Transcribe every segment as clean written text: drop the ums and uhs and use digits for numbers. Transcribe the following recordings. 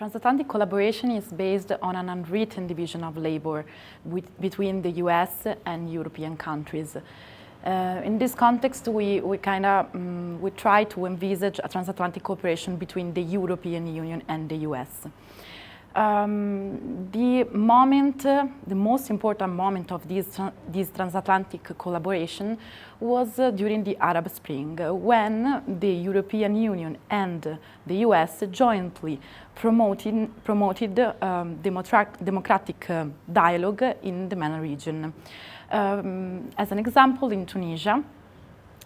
Transatlantic collaboration is based on an unwritten division of labor between the US and European countries. In this context, we try to envisage a transatlantic cooperation between the European Union and the US. The most important moment of this transatlantic collaboration was during the Arab Spring, when the European Union and the US jointly promoted democratic dialogue in the MENA region. As an example, in Tunisia,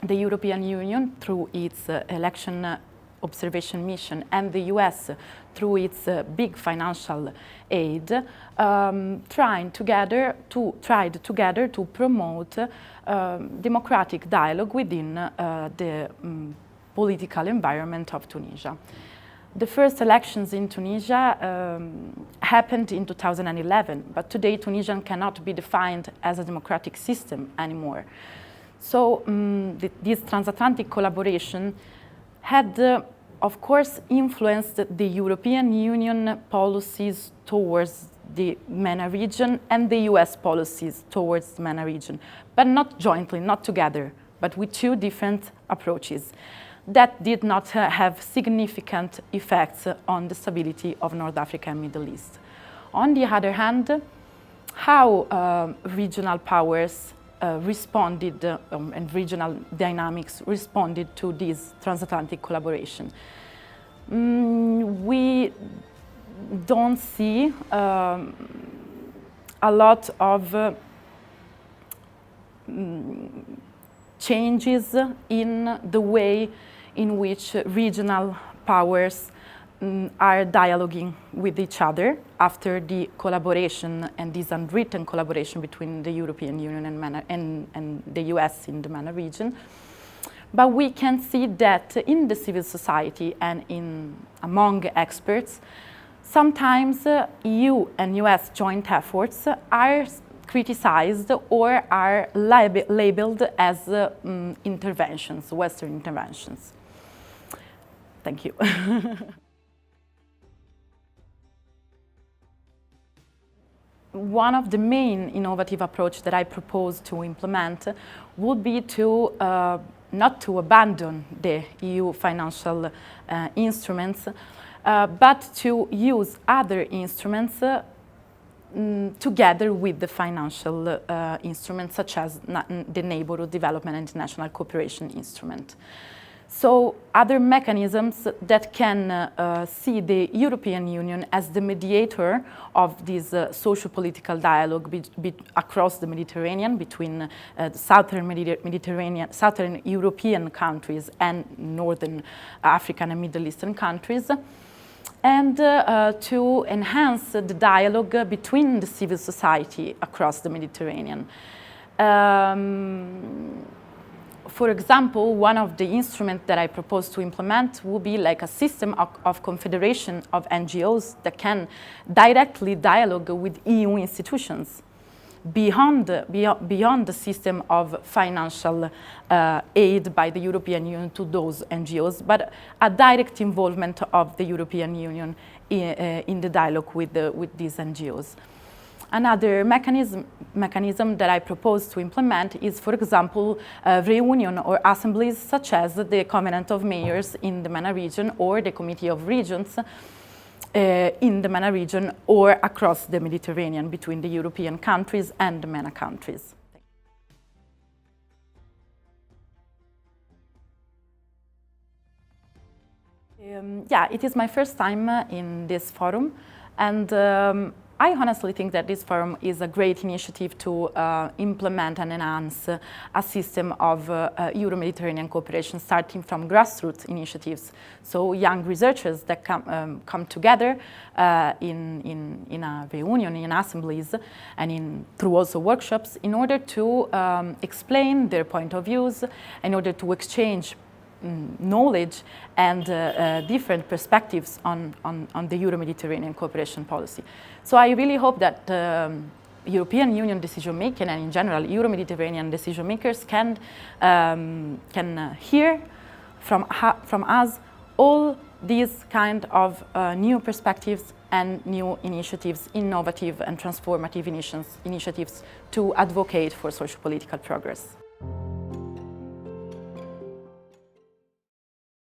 the European Union, through its election observation mission, and the US, through its big financial aid, tried together to promote democratic dialogue within the political environment of Tunisia. The first elections in Tunisia happened in 2011, but today Tunisia cannot be defined as a democratic system anymore. So this transatlantic collaboration had, of course, influenced the European Union policies towards the MENA region and the US policies towards the MENA region, but not jointly, not together, but with two different approaches that did not have significant effects on the stability of North Africa and Middle East. On the other hand, how regional powers responded and regional dynamics responded to this transatlantic collaboration. We don't see a lot of changes in the way in which regional powers are dialoguing with each other after the collaboration and this unwritten collaboration between the European Union and the US in the MENA region. But we can see that in the civil society and among experts, sometimes EU and US joint efforts are criticized or are labeled as interventions, Western interventions. Thank you. One of the main innovative approaches that I propose to implement would be to not to abandon the EU financial instruments, but to use other instruments together with the financial instruments, such as the Neighborhood Development and International Cooperation Instrument. So other mechanisms that can see the European Union as the mediator of this socio-political dialogue across the Mediterranean, between Southern European countries and Northern African and Middle Eastern countries, and to enhance the dialogue between the civil society across the Mediterranean. For example, one of the instruments that I propose to implement will be like a system of confederation of NGOs that can directly dialogue with EU institutions beyond the system of financial aid by the European Union to those NGOs, but a direct involvement of the European Union in the dialogue with these NGOs. Another mechanism that I propose to implement is, for example, reunion or assemblies such as the Covenant of Mayors in the MENA region or the Committee of Regions in the MENA region or across the Mediterranean between the European countries and the MENA countries. Yeah, it is my first time in this forum, and I honestly think that this forum is a great initiative to implement and enhance a system of Euro-Mediterranean cooperation, starting from grassroots initiatives. So young researchers that come together in a reunion, in assemblies, and through also workshops, in order to explain their point of views, in order to exchange knowledge and different perspectives on the Euro-Mediterranean cooperation policy. So I really hope that European Union decision making and in general Euro-Mediterranean decision makers can hear from us all these kind of new perspectives and new initiatives, innovative and transformative initiatives to advocate for socio-political progress.